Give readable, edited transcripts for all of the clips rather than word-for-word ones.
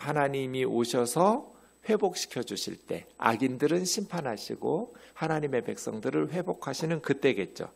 하나님이 오셔서 회복시켜 주실 때, 악인들은 심판하시고 하나님의 백성들을 회복하시는 그때겠죠.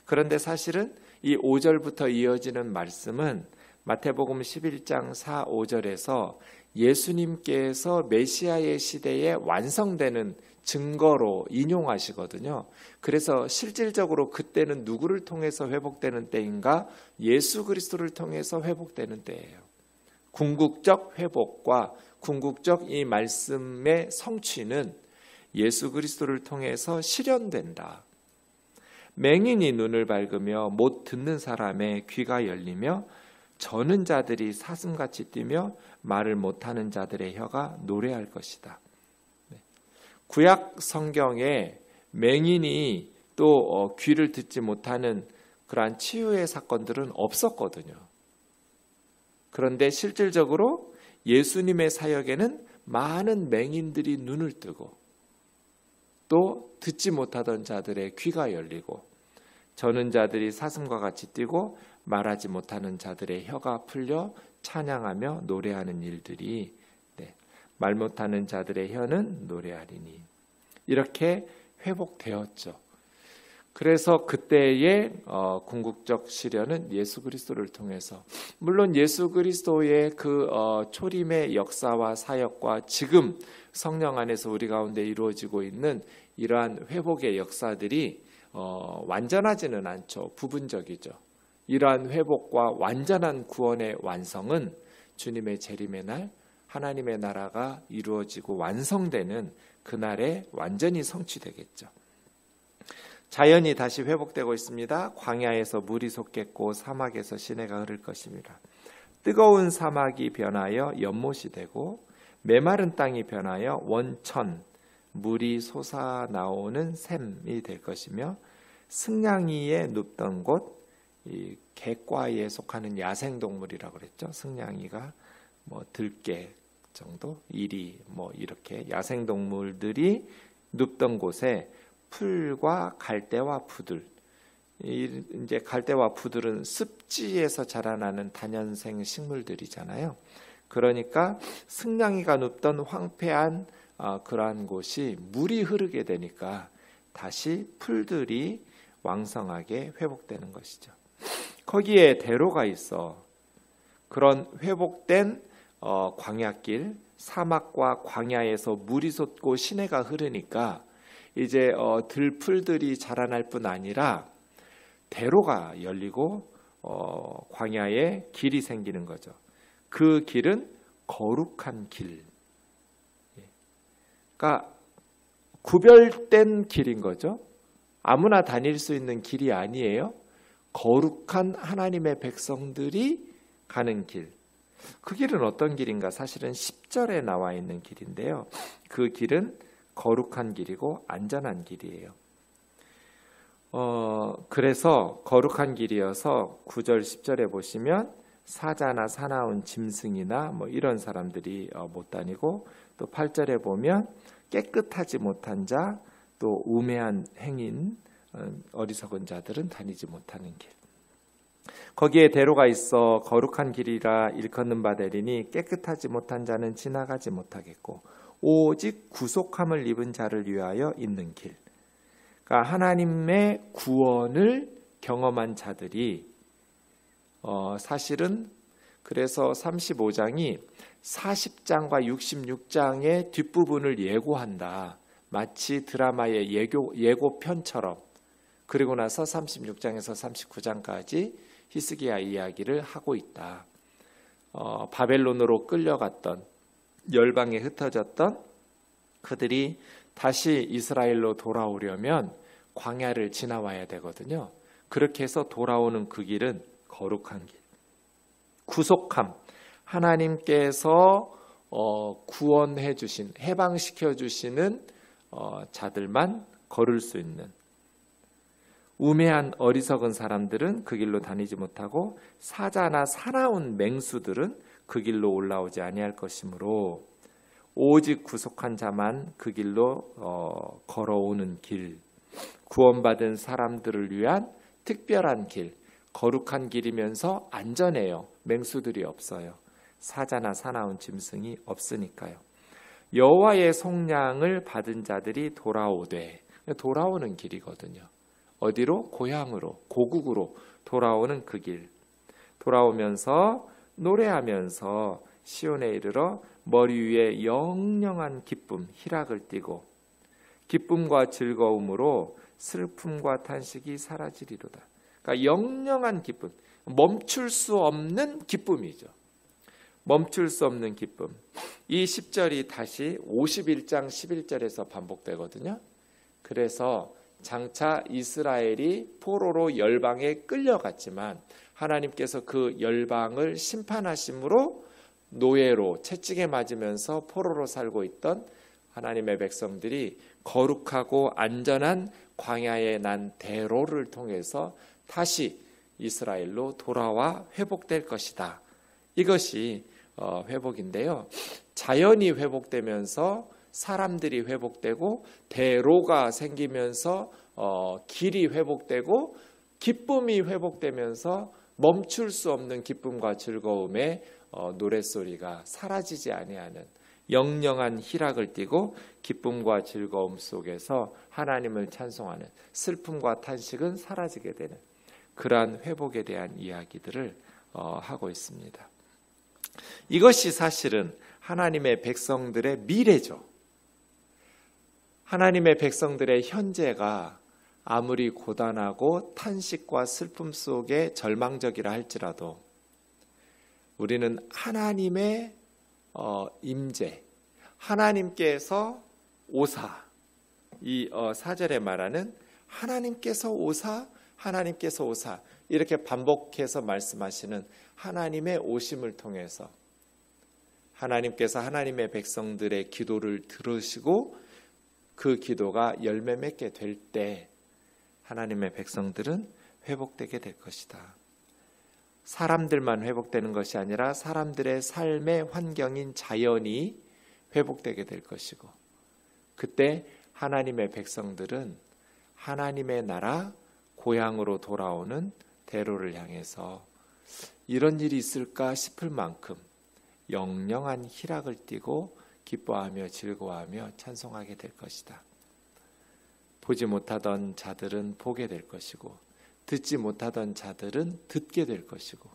그런데 사실은 이 5절부터 이어지는 말씀은 마태복음 11장 4, 5절에서 예수님께서 메시아의 시대에 완성되는 증거로 인용하시거든요. 그래서 실질적으로 그때는 누구를 통해서 회복되는 때인가? 예수 그리스도를 통해서 회복되는 때예요. 궁극적 회복과 궁극적 이 말씀의 성취는 예수 그리스도를 통해서 실현된다. 맹인이 눈을 밝으며 못 듣는 사람의 귀가 열리며 저는 자들이 사슴같이 뛰며 말을 못하는 자들의 혀가 노래할 것이다. 구약 성경에 맹인이 또 귀를 듣지 못하는 그러한 치유의 사건들은 없었거든요. 그런데 실질적으로 예수님의 사역에는 많은 맹인들이 눈을 뜨고 또 듣지 못하던 자들의 귀가 열리고 저는 자들이 사슴과 같이 뛰고 말하지 못하는 자들의 혀가 풀려 찬양하며 노래하는 일들이 말 못하는 자들의 혀는 노래하리니 이렇게 회복되었죠. 그래서 그때의 궁극적 시련은 예수 그리스도를 통해서, 물론 예수 그리스도의 그 초림의 역사와 사역과 지금 성령 안에서 우리 가운데 이루어지고 있는 이러한 회복의 역사들이 완전하지는 않죠. 부분적이죠. 이러한 회복과 완전한 구원의 완성은 주님의 재림의 날 하나님의 나라가 이루어지고 완성되는 그날에 완전히 성취되겠죠. 자연이 다시 회복되고 있습니다. 광야에서 물이 솟겠고 사막에서 시내가 흐를 것입니다. 뜨거운 사막이 변하여 연못이 되고 메마른 땅이 변하여 원천, 물이 솟아나오는 샘이 될 것이며 승냥이에 눕던 곳, 이 객과에 속하는 야생동물이라고 그랬죠. 승냥이가 들개 정도, 이리 이렇게 야생동물들이 눕던 곳에 풀과 갈대와 푸들, 이제 갈대와 푸들은 습지에서 자라나는 다년생 식물들이잖아요. 그러니까 승냥이가 눕던 황폐한 그러한 곳이 물이 흐르게 되니까 다시 풀들이 왕성하게 회복되는 것이죠. 거기에 대로가 있어 그런 회복된 광야길, 사막과 광야에서 물이 솟고 시내가 흐르니까 이제 들풀들이 자라날 뿐 아니라 대로가 열리고 광야에 길이 생기는 거죠. 그 길은 거룩한 길, 그러니까 구별된 길인 거죠. 아무나 다닐 수 있는 길이 아니에요. 거룩한 하나님의 백성들이 가는 길. 그 길은 어떤 길인가? 사실은 10절에 나와 있는 길인데요. 그 길은 거룩한 길이고 안전한 길이에요. 그래서 거룩한 길이어서 9절 10절에 보시면 사자나 사나운 짐승이나 이런 사람들이 못 다니고, 또 8절에 보면 깨끗하지 못한 자, 또 우매한 행인, 어리석은 자들은 다니지 못하는 길. 거기에 대로가 있어 거룩한 길이라 일컫는 바 되리니 깨끗하지 못한 자는 지나가지 못하겠고 오직 구속함을 입은 자를 위하여 있는 길. 그러니까 하나님의 구원을 경험한 자들이 사실은 그래서 35장이 40장과 66장의 뒷부분을 예고한다. 마치 드라마의 예고편처럼. 그리고 나서 36장에서 39장까지 히스기야 이야기를 하고 있다. 바벨론으로 끌려갔던, 열방에 흩어졌던 그들이 다시 이스라엘로 돌아오려면 광야를 지나와야 되거든요. 그렇게 해서 돌아오는 그 길은 거룩한 길. 구속함, 하나님께서 구원해 주신, 해방시켜 주시는 자들만 걸을 수 있는, 우매한 어리석은 사람들은 그 길로 다니지 못하고 사자나 사나운 맹수들은 그 길로 올라오지 아니할 것이므로 오직 구속한 자만 그 길로 걸어오는 길, 구원받은 사람들을 위한 특별한 길, 거룩한 길이면서 안전해요. 맹수들이 없어요. 사자나 사나운 짐승이 없으니까요. 여호와의 속량을 받은 자들이 돌아오되, 돌아오는 길이거든요. 어디로? 고향으로, 고국으로 돌아오는 그 길. 돌아오면서 노래하면서 시온에 이르러 머리 위에 영영한 기쁨, 희락을 띠고 기쁨과 즐거움으로 슬픔과 탄식이 사라지리로다. 그러니까 영영한 기쁨, 멈출 수 없는 기쁨이죠. 멈출 수 없는 기쁨. 이 10절이 다시 51장 11절에서 반복되거든요. 그래서 장차 이스라엘이 포로로 열방에 끌려갔지만 하나님께서 그 열방을 심판하심으로 노예로 채찍에 맞으면서 포로로 살고 있던 하나님의 백성들이 거룩하고 안전한 광야에 난 대로를 통해서 다시 이스라엘로 돌아와 회복될 것이다. 이것이 회복인데요. 자연이 회복되면서 사람들이 회복되고 대로가 생기면서 길이 회복되고 기쁨이 회복되면서 멈출 수 없는 기쁨과 즐거움의 노랫소리가 사라지지 아니하는 영영한 희락을 띠고 기쁨과 즐거움 속에서 하나님을 찬송하는 슬픔과 탄식은 사라지게 되는 그러한 회복에 대한 이야기들을 하고 있습니다. 이것이 사실은 하나님의 백성들의 미래죠. 하나님의 백성들의 현재가 아무리 고단하고 탄식과 슬픔 속에 절망적이라 할지라도 우리는 하나님의 임재, 하나님께서 오사, 이 4절에 말하는 하나님께서 오사, 하나님께서 오사 이렇게 반복해서 말씀하시는 하나님의 오심을 통해서 하나님께서 하나님의 백성들의 기도를 들으시고 그 기도가 열매 맺게 될 때 하나님의 백성들은 회복되게 될 것이다. 사람들만 회복되는 것이 아니라 사람들의 삶의 환경인 자연이 회복되게 될 것이고 그때 하나님의 백성들은 하나님의 나라 고향으로 돌아오는 대로를 향해서 이런 일이 있을까 싶을 만큼 영영한 희락을 띠고 기뻐하며 즐거워하며 찬송하게 될 것이다. 보지 못하던 자들은 보게 될 것이고 듣지 못하던 자들은 듣게 될 것이고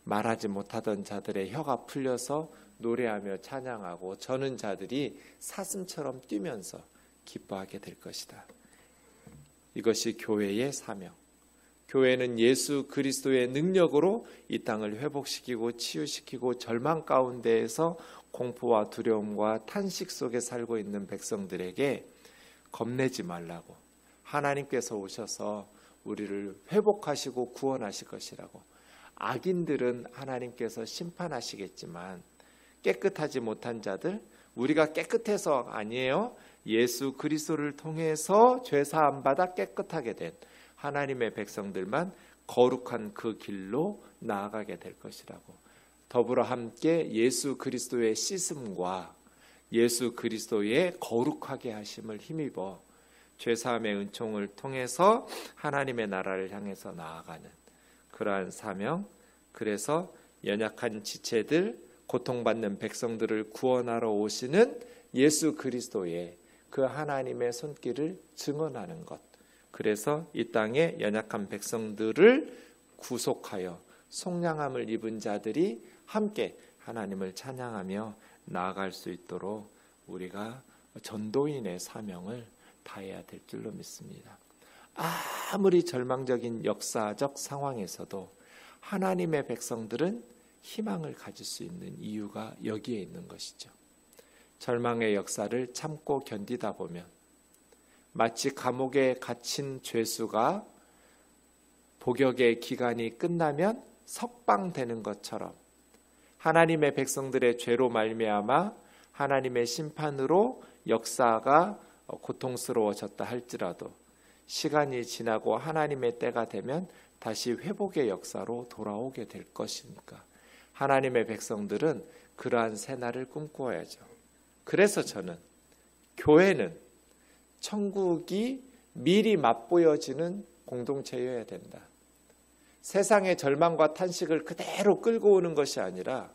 말하지 못하던 자들의 혀가 풀려서 노래하며 찬양하고 저는 자들이 사슴처럼 뛰면서 기뻐하게 될 것이다. 이것이 교회의 사명. 교회는 예수 그리스도의 능력으로 이 땅을 회복시키고 치유시키고 절망 가운데에서 공포와 두려움과 탄식 속에 살고 있는 백성들에게 겁내지 말라고 하나님께서 오셔서 우리를 회복하시고 구원하실 것이라고 악인들은 하나님께서 심판하시겠지만 깨끗하지 못한 자들 우리가 깨끗해서 아니에요. 예수 그리스도를 통해서 죄사함 받아 깨끗하게 된 하나님의 백성들만 거룩한 그 길로 나아가게 될 것이라고 더불어 함께 예수 그리스도의 씻음과 예수 그리스도의 거룩하게 하심을 힘입어 죄사함의 은총을 통해서 하나님의 나라를 향해서 나아가는 그러한 사명. 그래서 연약한 지체들 고통받는 백성들을 구원하러 오시는 예수 그리스도의 그 하나님의 손길을 증언하는 것. 그래서 이 땅의 연약한 백성들을 구속하여 속량함을 입은 자들이 함께 하나님을 찬양하며 나아갈 수 있도록 우리가 전도인의 사명을 다해야 될 줄로 믿습니다. 아무리 절망적인 역사적 상황에서도 하나님의 백성들은 희망을 가질 수 있는 이유가 여기에 있는 것이죠. 절망의 역사를 참고 견디다 보면 마치 감옥에 갇힌 죄수가 복역의 기간이 끝나면 석방되는 것처럼 하나님의 백성들의 죄로 말미암아 하나님의 심판으로 역사가 고통스러워졌다 할지라도 시간이 지나고 하나님의 때가 되면 다시 회복의 역사로 돌아오게 될 것이니까 하나님의 백성들은 그러한 새날을 꿈꾸어야죠. 그래서 저는 교회는 천국이 미리 맛보여지는 공동체여야 된다. 세상의 절망과 탄식을 그대로 끌고 오는 것이 아니라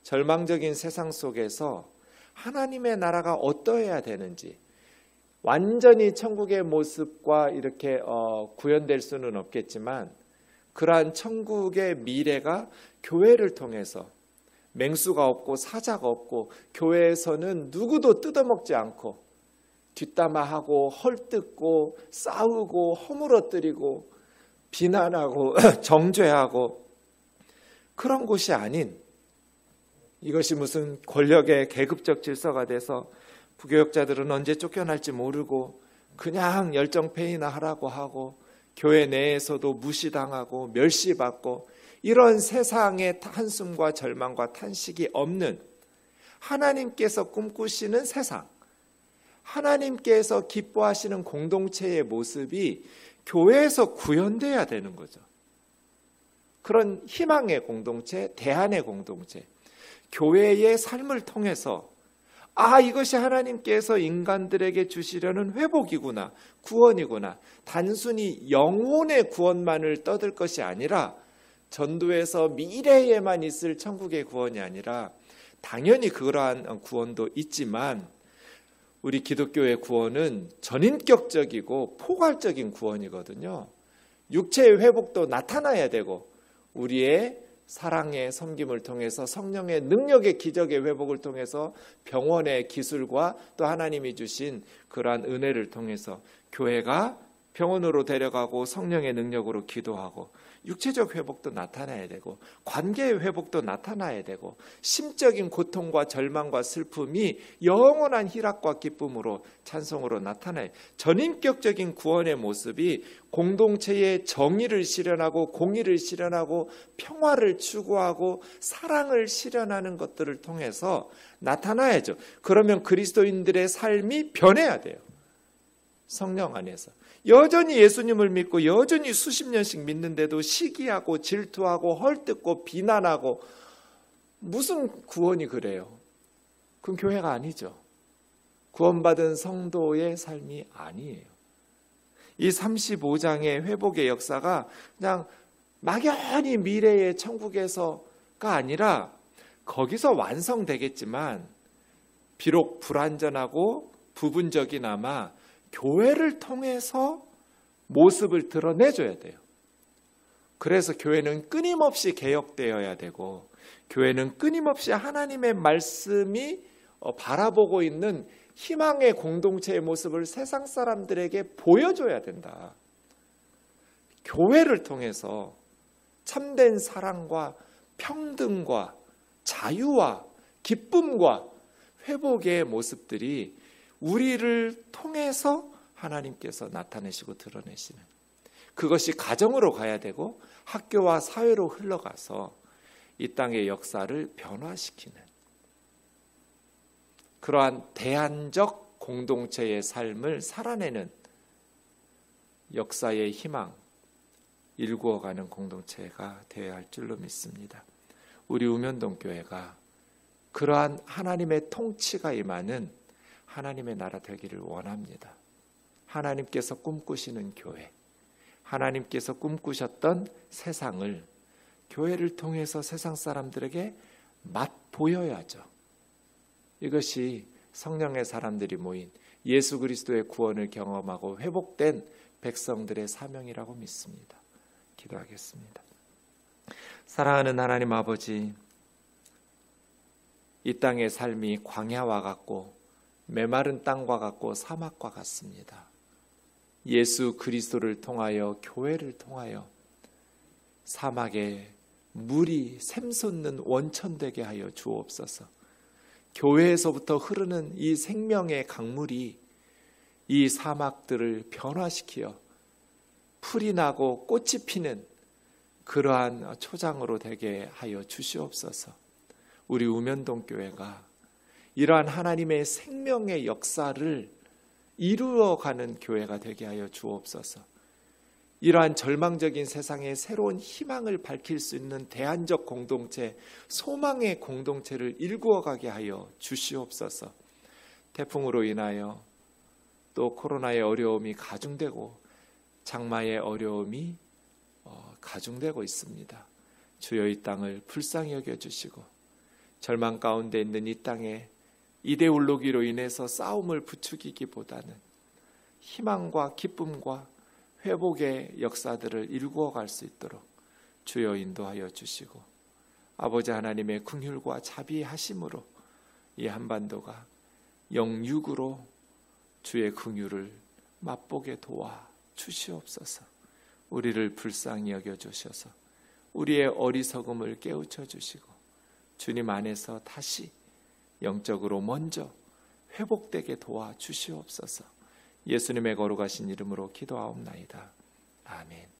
절망적인 세상 속에서 하나님의 나라가 어떠해야 되는지, 완전히 천국의 모습과 이렇게 구현될 수는 없겠지만 그러한 천국의 미래가 교회를 통해서, 맹수가 없고 사자가 없고 교회에서는 누구도 뜯어먹지 않고 뒷담화하고 헐뜯고 싸우고 허물어뜨리고 비난하고 정죄하고 그런 곳이 아닌, 이것이 무슨 권력의 계급적 질서가 돼서 부교역자들은 언제 쫓겨날지 모르고 그냥 열정페이나 하라고 하고 교회 내에서도 무시당하고 멸시받고 이런 세상의 한숨과 절망과 탄식이 없는, 하나님께서 꿈꾸시는 세상, 하나님께서 기뻐하시는 공동체의 모습이 교회에서 구현돼야 되는 거죠. 그런 희망의 공동체, 대안의 공동체, 교회의 삶을 통해서 이것이 하나님께서 인간들에게 주시려는 회복이구나, 구원이구나. 단순히 영혼의 구원만을 떠들 것이 아니라, 전도에서 미래에만 있을 천국의 구원이 아니라 당연히 그러한 구원도 있지만 우리 기독교의 구원은 전인격적이고 포괄적인 구원이거든요. 육체의 회복도 나타나야 되고 우리의 사랑의 섬김을 통해서 성령의 능력의 기적의 회복을 통해서 병원의 기술과 또 하나님이 주신 그러한 은혜를 통해서 교회가 병원으로 데려가고 성령의 능력으로 기도하고 육체적 회복도 나타나야 되고 관계의 회복도 나타나야 되고 심적인 고통과 절망과 슬픔이 영원한 희락과 기쁨으로 찬송으로 나타나요. 전인격적인 구원의 모습이 공동체의 정의를 실현하고 공의를 실현하고 평화를 추구하고 사랑을 실현하는 것들을 통해서 나타나야죠. 그러면 그리스도인들의 삶이 변해야 돼요. 성령 안에서. 여전히 예수님을 믿고 여전히 수십 년씩 믿는데도 시기하고 질투하고 헐뜯고 비난하고 무슨 구원이 그래요? 그건 교회가 아니죠. 구원받은 성도의 삶이 아니에요. 이 35장의 회복의 역사가 그냥 막연히 미래의 천국에서가 아니라 거기서 완성되겠지만 비록 불완전하고 부분적이나마 교회를 통해서 모습을 드러내줘야 돼요. 그래서 교회는 끊임없이 개혁되어야 되고 교회는 끊임없이 하나님의 말씀이 바라보고 있는 희망의 공동체의 모습을 세상 사람들에게 보여줘야 된다. 교회를 통해서 참된 사랑과 평등과 자유와 기쁨과 회복의 모습들이 우리를 통해서 하나님께서 나타내시고 드러내시는, 그것이 가정으로 가야 되고 학교와 사회로 흘러가서 이 땅의 역사를 변화시키는 그러한 대안적 공동체의 삶을 살아내는 역사의 희망, 일구어가는 공동체가 되어야 할 줄로 믿습니다. 우리 우면동 교회가 그러한 하나님의 통치가 임하는 하나님의 나라 되기를 원합니다. 하나님께서 꿈꾸시는 교회, 하나님께서 꿈꾸셨던 세상을 교회를 통해서 세상 사람들에게 맛보여야죠. 이것이 성령의 사람들이 모인 예수 그리스도의 구원을 경험하고 회복된 백성들의 사명이라고 믿습니다. 기도하겠습니다. 사랑하는 하나님 아버지, 이 땅의 삶이 광야와 같고 메마른 땅과 같고 사막과 같습니다. 예수 그리스도를 통하여 교회를 통하여 사막에 물이 샘솟는 원천되게 하여 주옵소서. 교회에서부터 흐르는 이 생명의 강물이 이 사막들을 변화시켜 풀이 나고 꽃이 피는 그러한 초장으로 되게 하여 주시옵소서. 우리 우면동 교회가 이러한 하나님의 생명의 역사를 이루어가는 교회가 되게 하여 주옵소서. 이러한 절망적인 세상에 새로운 희망을 밝힐 수 있는 대안적 공동체, 소망의 공동체를 일구어가게 하여 주시옵소서. 태풍으로 인하여 또 코로나의 어려움이 가중되고 장마의 어려움이 가중되고 있습니다. 주여 이 땅을 불쌍히 여겨주시고 절망 가운데 있는 이 땅에 이데올로기로 인해서 싸움을 부추기기보다는 희망과 기쁨과 회복의 역사들을 일구어 갈 수 있도록 주여 인도하여 주시고, 아버지 하나님의 긍휼과 자비하심으로 이 한반도가 영육으로 주의 긍휼을 맛보게 도와 주시옵소서. 우리를 불쌍히 여겨 주셔서 우리의 어리석음을 깨우쳐 주시고 주님 안에서 다시 영적으로 먼저 회복되게 도와 주시옵소서. 예수님의 거룩하신 이름으로 기도하옵나이다. 아멘.